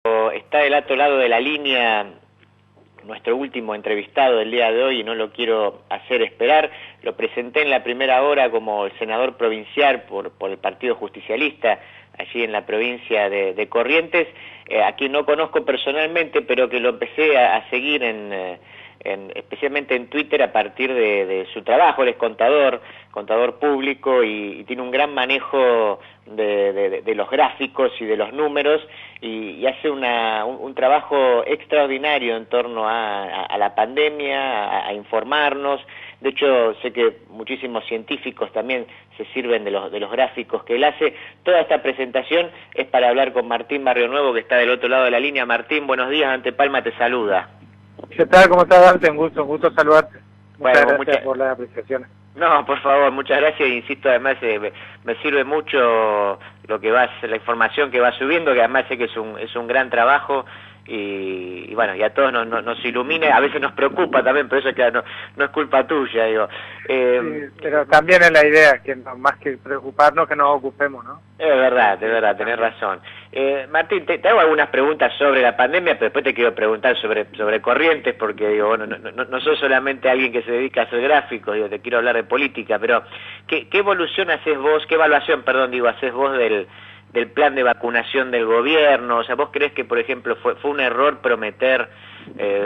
Está del otro lado de la línea nuestro último entrevistado del día de hoy y no lo quiero hacer esperar. Lo presenté en la primera hora como el senador provincial por el Partido Justicialista, allí en la provincia de Corrientes, a quien no conozco personalmente, pero que lo empecé a seguir especialmente en Twitter a partir de su trabajo. Él es contador público y tiene un gran manejo de los gráficos y de los números y hace un trabajo extraordinario en torno a la pandemia, a informarnos. De hecho, sé que muchísimos científicos también se sirven de los gráficos que él hace. Toda esta presentación es para hablar con Martín Barrionuevo, que está del otro lado de la línea. Martín, buenos días, Ante Palma te saluda. ¿Qué tal? ¿Cómo estás, Dante? Un gusto saludarte. Muchas gracias por las apreciaciones. No, por favor, muchas gracias. Insisto, además me sirve mucho la información que va subiendo, que además sé que es un gran trabajo y bueno, y a todos nos ilumina. A veces nos preocupa también, pero eso no es culpa tuya, digo. Sí, pero también es la idea, que más que preocuparnos, que nos ocupemos, ¿no? Es verdad, tenés razón. Martín, te hago algunas preguntas sobre la pandemia, pero después te quiero preguntar sobre Corrientes, porque digo, bueno, no soy solamente alguien que se dedica a hacer gráficos, digo, te quiero hablar de política, pero ¿qué evaluación haces vos, qué evaluación, haces vos del plan de vacunación del gobierno? O sea, ¿vos creés que, por ejemplo, fue un error prometer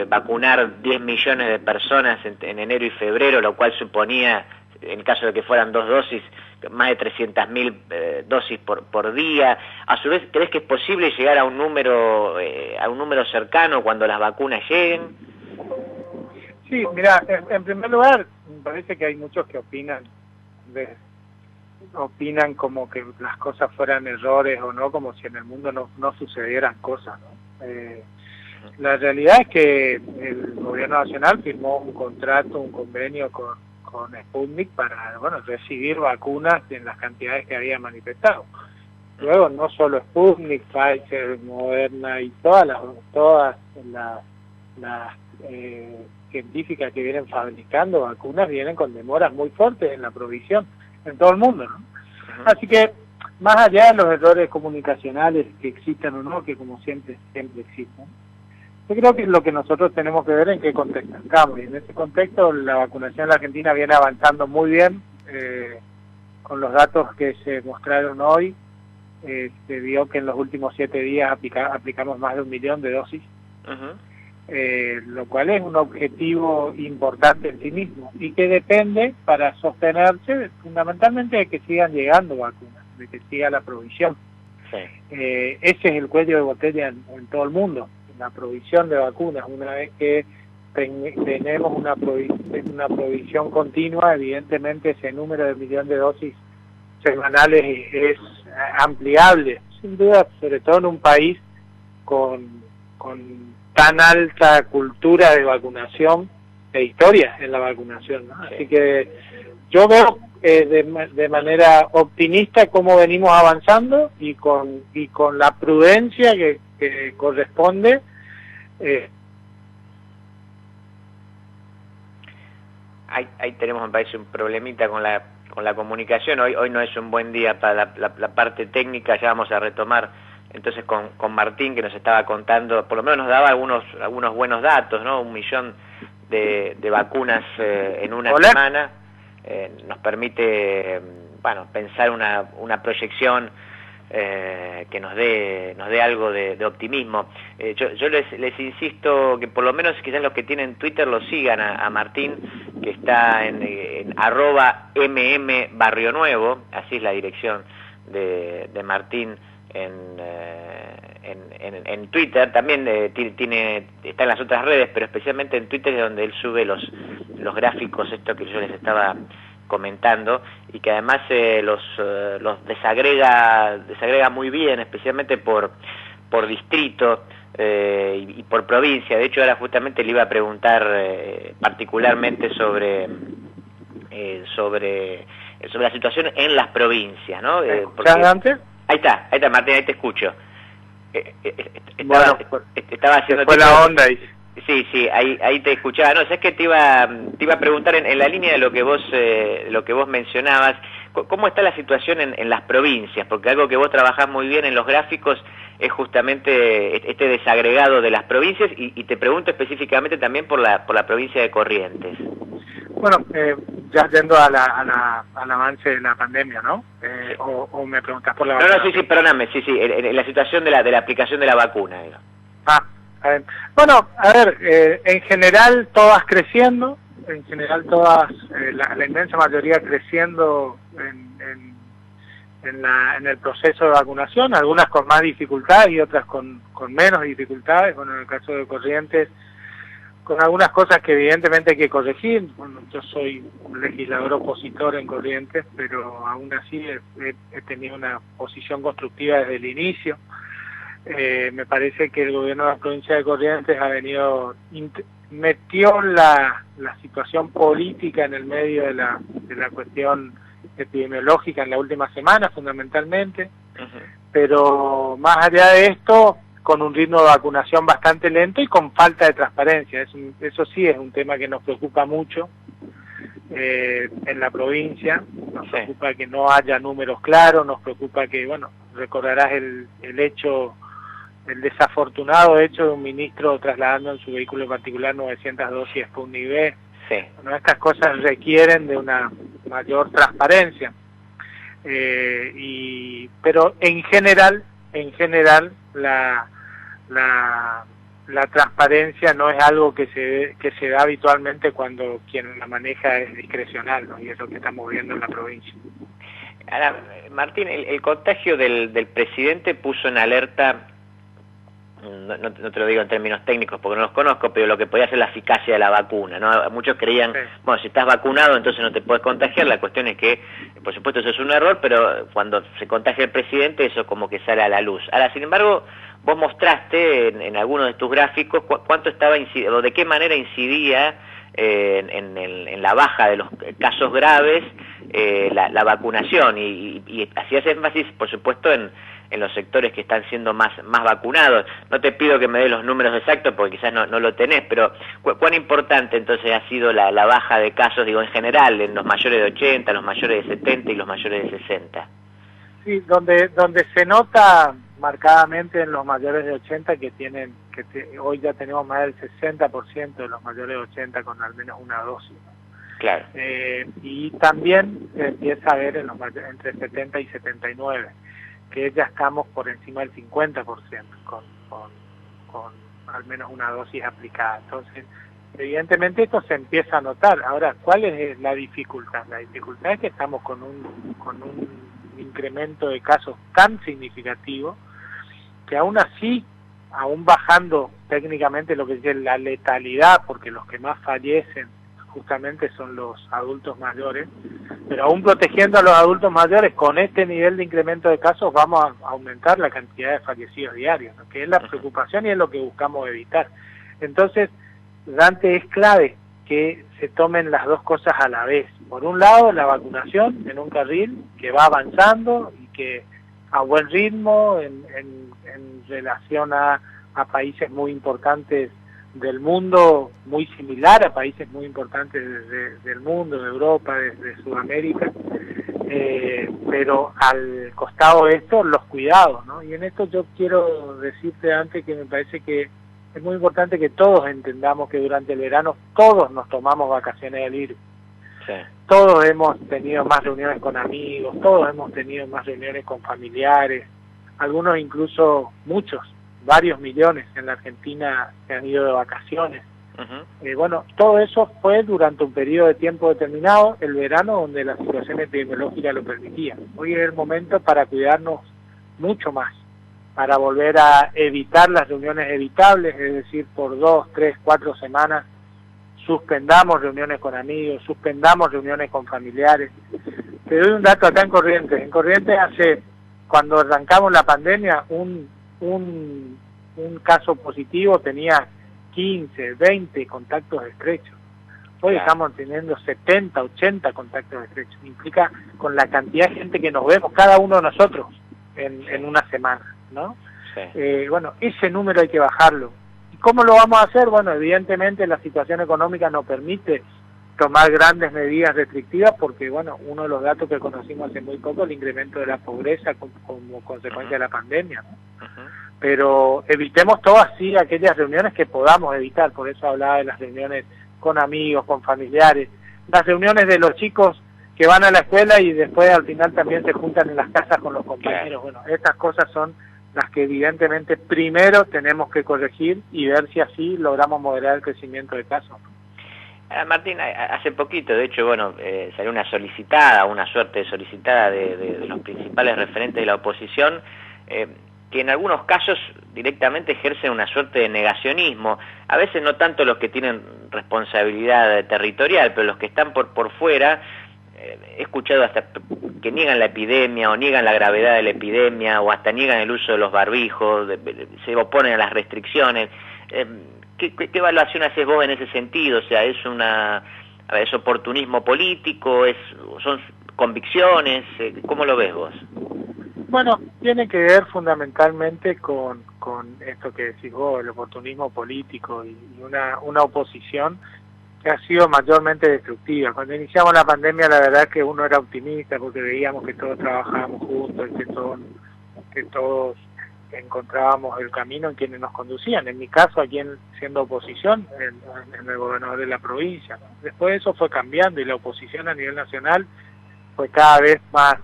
vacunar 10 millones de personas en enero y febrero, lo cual suponía, en caso de que fueran 2 dosis, más de 300.000 dosis por día? A su vez, ¿crees que es posible llegar a un número cercano cuando las vacunas lleguen? Sí, mira, en primer lugar, me parece que hay muchos que opinan como que las cosas fueran errores o no, como si en el mundo no sucedieran cosas, ¿no? La realidad es que el gobierno nacional firmó un convenio con Sputnik para, bueno, recibir vacunas en las cantidades que había manifestado. Luego, no solo Sputnik, Pfizer, Moderna y todas las científicas que vienen fabricando vacunas vienen con demoras muy fuertes en la provisión en todo el mundo, ¿no? Así que, más allá de los errores comunicacionales que existan o no, que como siempre existen, yo creo que lo que nosotros tenemos que ver es en qué contexto estamos, y en ese contexto la vacunación en la Argentina viene avanzando muy bien. Con los datos que se mostraron hoy, se vio que en los últimos 7 días aplicamos más de 1 millón de dosis, lo cual es un objetivo importante en sí mismo y que depende para sostenerse fundamentalmente de que sigan llegando vacunas, de que siga la provisión. Sí. Ese es el cuello de botella en todo el mundo, la provisión de vacunas. Una vez que tenemos una provisión continua, evidentemente ese número de 1 millón de dosis semanales es ampliable, sin duda, sobre todo en un país con tan alta cultura de vacunación e historia en la vacunación, ¿no? Así que yo veo de manera optimista cómo venimos avanzando y con la prudencia que corresponde. Ahí tenemos, me parece, un problemita con la comunicación. Hoy no es un buen día para la parte técnica. Ya vamos a retomar entonces con Martín, que nos estaba contando, por lo menos nos daba algunos buenos datos, ¿no? 1 millón de vacunas en una semana. Nos permite, bueno, pensar una proyección que nos dé algo de optimismo. Yo les insisto que por lo menos quizás los que tienen Twitter lo sigan a Martín, que está en @mmbarrionuevo, así es la dirección de Martín en Twitter. También está en las otras redes, pero especialmente en Twitter es donde él sube los gráficos, esto que yo les estaba comentando, y que además los desagrega muy bien, especialmente por distrito y por provincia. De hecho, ahora justamente le iba a preguntar particularmente sobre la situación en las provincias, ¿no? Antes? Ahí está, Martín, ahí te escucho. Estaba haciendo la onda ahí. Sí, ahí te escuchaba. No, sabes que te iba a preguntar en la línea de lo que vos mencionabas, ¿cómo está la situación en las provincias? Porque algo que vos trabajás muy bien en los gráficos es justamente este desagregado de las provincias, y te pregunto específicamente también por la provincia de Corrientes. Bueno, ya yendo al avance de la pandemia, ¿no? O me preguntas por la vacuna. No, sí, perdóname, sí, en la situación de la aplicación de la vacuna. Digo. Bueno, a ver, en general todas creciendo, en general todas, la inmensa mayoría creciendo en el proceso de vacunación, algunas con más dificultades y otras con menos dificultades. Bueno, en el caso de Corrientes, con algunas cosas que evidentemente hay que corregir. Bueno, yo soy un legislador opositor en Corrientes, pero aún así he tenido una posición constructiva desde el inicio. Me parece que el gobierno de la provincia de Corrientes ha venido, metió la situación política en el medio de la cuestión epidemiológica en la última semana, fundamentalmente, pero más allá de esto, con un ritmo de vacunación bastante lento y con falta de transparencia. Eso sí es un tema que nos preocupa mucho en la provincia. Nos preocupa que no haya números claros, nos preocupa que, bueno, recordarás el desafortunado hecho de un ministro trasladando en su vehículo particular 900 dosis Sputnik V. Sí. Bueno, estas cosas requieren de una mayor transparencia. Pero en general la transparencia no es algo que se da habitualmente cuando quien la maneja es discrecional, ¿no? Y es lo que estamos viendo en la provincia. Ahora, Martín, el contagio del presidente puso en alerta, no te lo digo en términos técnicos porque no los conozco, pero lo que podía ser la eficacia de la vacuna, ¿no? Muchos creían, bueno, si estás vacunado entonces no te puedes contagiar. La cuestión es que, por supuesto, eso es un error, pero cuando se contagia el presidente eso como que sale a la luz. Ahora, sin embargo, vos mostraste en algunos de tus gráficos cuánto estaba o de qué manera incidía en la baja de los casos graves la vacunación, y hacías énfasis, por supuesto, en los sectores que están siendo más vacunados. No te pido que me des los números exactos porque quizás no lo tenés, pero ¿cuán importante entonces ha sido la baja de casos, digo, en general, en los mayores de 80, los mayores de 70 y los mayores de 60? Sí, donde se nota marcadamente en los mayores de 80 hoy ya tenemos más del 60% de los mayores de 80 con al menos una dosis, ¿no? Claro. Y también se empieza a ver en los entre 70 y 79, que ya estamos por encima del 50% con al menos una dosis aplicada. Entonces, evidentemente esto se empieza a notar. Ahora, ¿cuál es la dificultad? La dificultad es que estamos con un incremento de casos tan significativo que aún así, aún bajando técnicamente lo que es la letalidad, porque los que más fallecen justamente son los adultos mayores, pero aún protegiendo a los adultos mayores, con este nivel de incremento de casos vamos a aumentar la cantidad de fallecidos diarios, ¿no? Que es la preocupación y es lo que buscamos evitar. Entonces, Dante, es clave que se tomen las dos cosas a la vez. Por un lado, la vacunación en un carril que va avanzando y que a buen ritmo en relación a países muy importantes del mundo, muy similar a países muy importantes del mundo, de Europa, de Sudamérica, pero al costado de esto, los cuidados, ¿no? Y en esto yo quiero decirte antes que me parece que es muy importante que todos entendamos que durante el verano todos nos tomamos vacaciones del virus. Sí. Todos hemos tenido más reuniones con amigos, todos hemos tenido más reuniones con familiares, algunos incluso muchos, varios millones en la Argentina se han ido de vacaciones. Bueno, todo eso fue durante un periodo de tiempo determinado, el verano, donde la situación epidemiológica lo permitía. Hoy es el momento para cuidarnos mucho más, para volver a evitar las reuniones evitables, es decir, por 2, 3, 4 semanas suspendamos reuniones con amigos, suspendamos reuniones con familiares. Te doy un dato acá en Corrientes. En Corrientes cuando arrancamos la pandemia, un caso positivo tenía 15, 20 contactos estrechos. Hoy estamos teniendo 70, 80 contactos estrechos. Implica con la cantidad de gente que nos vemos, cada uno de nosotros, en una semana, ¿no? Sí. Bueno, ese número hay que bajarlo. ¿Y cómo lo vamos a hacer? Bueno, evidentemente la situación económica nos permite tomar grandes medidas restrictivas porque, bueno, uno de los datos que conocimos hace muy poco, el incremento de la pobreza como consecuencia de la pandemia, ¿no? pero evitemos todas sí aquellas reuniones que podamos evitar. Por eso hablaba de las reuniones con amigos, con familiares, las reuniones de los chicos que van a la escuela y después al final también se juntan en las casas con los compañeros. Bueno, estas cosas son las que evidentemente primero tenemos que corregir y ver si así logramos moderar el crecimiento de casos. Martín, hace poquito, de hecho, bueno, salió una suerte de solicitada de los principales referentes de la oposición, que en algunos casos directamente ejercen una suerte de negacionismo, a veces no tanto los que tienen responsabilidad territorial, pero los que están por fuera. He escuchado hasta que niegan la epidemia o niegan la gravedad de la epidemia o hasta niegan el uso de los barbijos, se oponen a las restricciones. ¿Qué evaluación haces vos en ese sentido? O sea, ¿es oportunismo político? ¿Son convicciones? ¿Cómo lo ves vos? Bueno, tiene que ver fundamentalmente con esto que decís vos, el oportunismo político y una oposición que ha sido mayormente destructiva. Cuando iniciamos la pandemia, la verdad es que uno era optimista porque veíamos que todos trabajábamos juntos, que todos encontrábamos el camino en quienes nos conducían. En mi caso, aquí siendo oposición, en el gobernador de la provincia, ¿no? Después eso fue cambiando y la oposición a nivel nacional fue cada vez más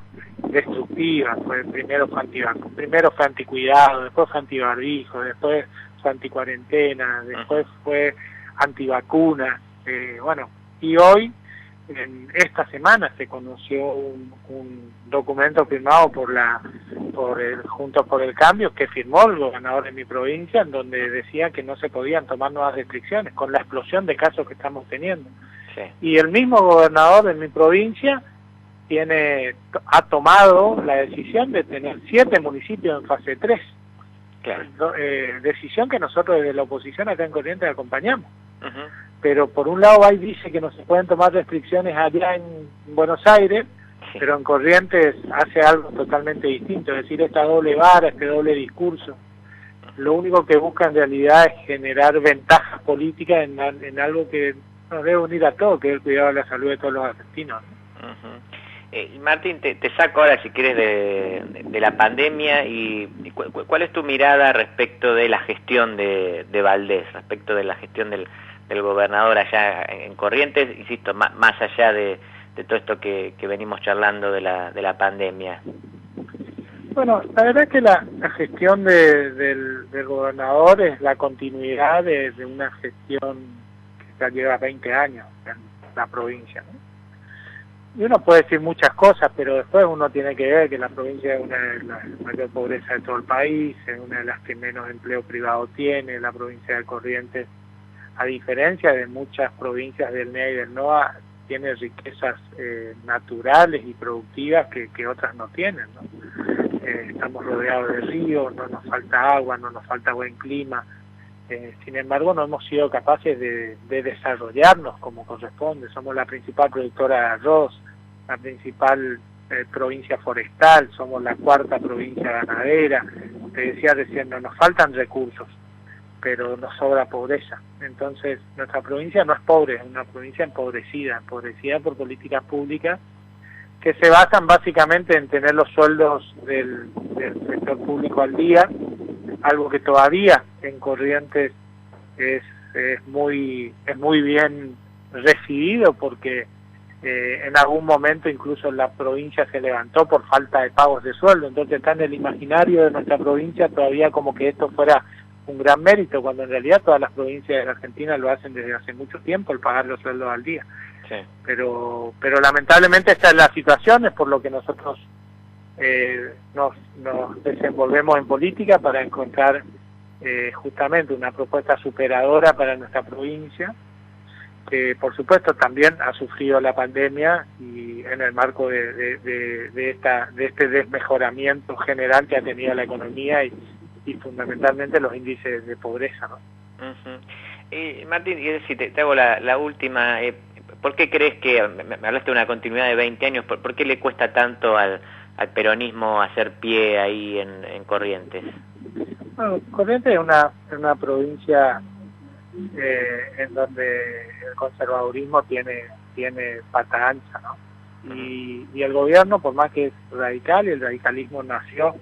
destructiva. Primero fue anticuidado, después fue antibarbijo, después fue anticuarentena, después fue antivacuna. Bueno, y hoy, en esta semana, se conoció un documento firmado por Juntos por el Cambio, que firmó el gobernador de mi provincia, en donde decía que no se podían tomar nuevas restricciones, con la explosión de casos que estamos teniendo. Sí. Y el mismo gobernador de mi provincia ha tomado la decisión de tener 7 municipios en fase 3. Claro. Decisión que nosotros desde la oposición acá en Corrientes acompañamos. Pero por un lado ahí dice que no se pueden tomar restricciones allá en Buenos Aires, sí, pero en Corrientes hace algo totalmente distinto, es decir, esta doble vara, este doble discurso. Lo único que busca en realidad es generar ventajas políticas en algo que nos debe unir a todos, que es el cuidado de la salud de todos los argentinos, ¿no? Martín, te saco ahora, si quieres, de la pandemia y ¿cuál es tu mirada respecto de la gestión de Valdés, respecto de la gestión del gobernador allá en Corrientes, insisto, más allá de todo esto que venimos charlando de la pandemia? Bueno, la verdad es que la gestión del gobernador es la continuidad de una gestión que ya lleva 20 años en la provincia, ¿no? Y uno puede decir muchas cosas, pero después uno tiene que ver que la provincia es una de las mayor pobreza de todo el país, es una de las que menos empleo privado tiene. La provincia de Corrientes, a diferencia de muchas provincias del NEA y del NOA, tiene riquezas naturales y productivas que otras no tienen, ¿no? Estamos rodeados de ríos, no nos falta agua, no nos falta buen clima. Sin embargo, no hemos sido capaces de desarrollarnos como corresponde. Somos la principal productora de arroz, la principal provincia forestal, somos la 4ª provincia ganadera. Te decía recién, no nos faltan recursos, pero nos sobra pobreza. Entonces, nuestra provincia no es pobre, es una provincia empobrecida por políticas públicas que se basan básicamente en tener los sueldos del sector público al día, algo que todavía en Corrientes es muy bien recibido, porque en algún momento incluso la provincia se levantó por falta de pagos de sueldo. Entonces está en el imaginario de nuestra provincia todavía como que esto fuera un gran mérito, cuando en realidad todas las provincias de la Argentina lo hacen desde hace mucho tiempo, el pagar los sueldos al día. Sí. Pero lamentablemente esta es la situación, es por lo que nosotros nos desenvolvemos en política para encontrar justamente una propuesta superadora para nuestra provincia, que por supuesto también ha sufrido la pandemia y en el marco de este desmejoramiento general que ha tenido la economía y fundamentalmente los índices de pobreza, ¿no? Martín, y si te hago la última, ¿por qué crees que, me hablaste de una continuidad de 20 años, ¿por qué le cuesta tanto al peronismo hacer pie ahí en Corrientes? Bueno, Corrientes es una provincia en donde el conservadurismo tiene pata ancha, ¿no? Y el gobierno, por más que es radical, y el radicalismo nació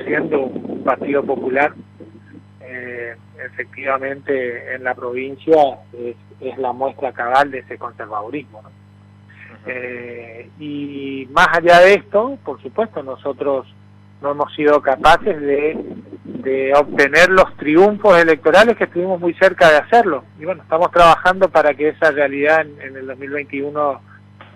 siendo un Partido Popular, efectivamente en la provincia es la muestra cabal de ese conservadurismo, ¿no? Y más allá de esto, por supuesto, nosotros no hemos sido capaces de obtener los triunfos electorales que estuvimos muy cerca de hacerlo. Y bueno, estamos trabajando para que esa realidad en el 2021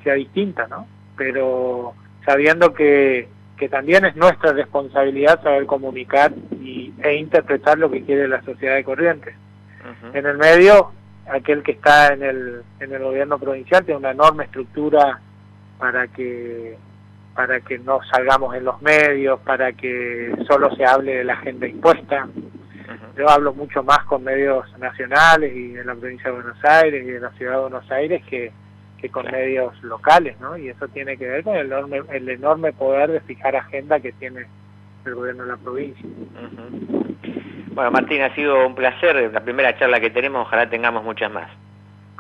sea distinta, ¿no? Pero sabiendo que también es nuestra responsabilidad saber comunicar e interpretar lo que quiere la sociedad de Corrientes. En el medio, aquel que está en el gobierno provincial tiene una enorme estructura para que no salgamos en los medios, para que solo se hable de la agenda impuesta. Yo hablo mucho más con medios nacionales y de la provincia de Buenos Aires y de la ciudad de Buenos Aires que con medios locales, ¿no? Y eso tiene que ver con el enorme poder de fijar agenda que tiene el gobierno de la provincia. Bueno, Martín, ha sido un placer la primera charla que tenemos, ojalá tengamos muchas más.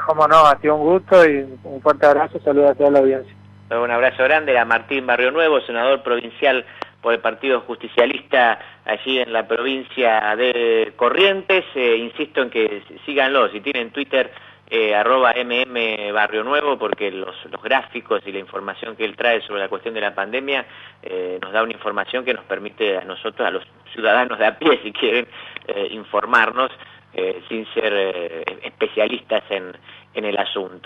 Cómo no, ha sido un gusto y un fuerte abrazo, saludos a toda la audiencia. Un abrazo grande a Martín Barrio Nuevo, senador provincial por el Partido Justicialista allí en la provincia de Corrientes. Insisto en que síganlo, si tienen Twitter, @mmbarrionuevo, porque los gráficos y la información que él trae sobre la cuestión de la pandemia nos da una información que nos permite a nosotros, a los ciudadanos de a pie, si quieren, informarnos sin ser especialistas en el asunto.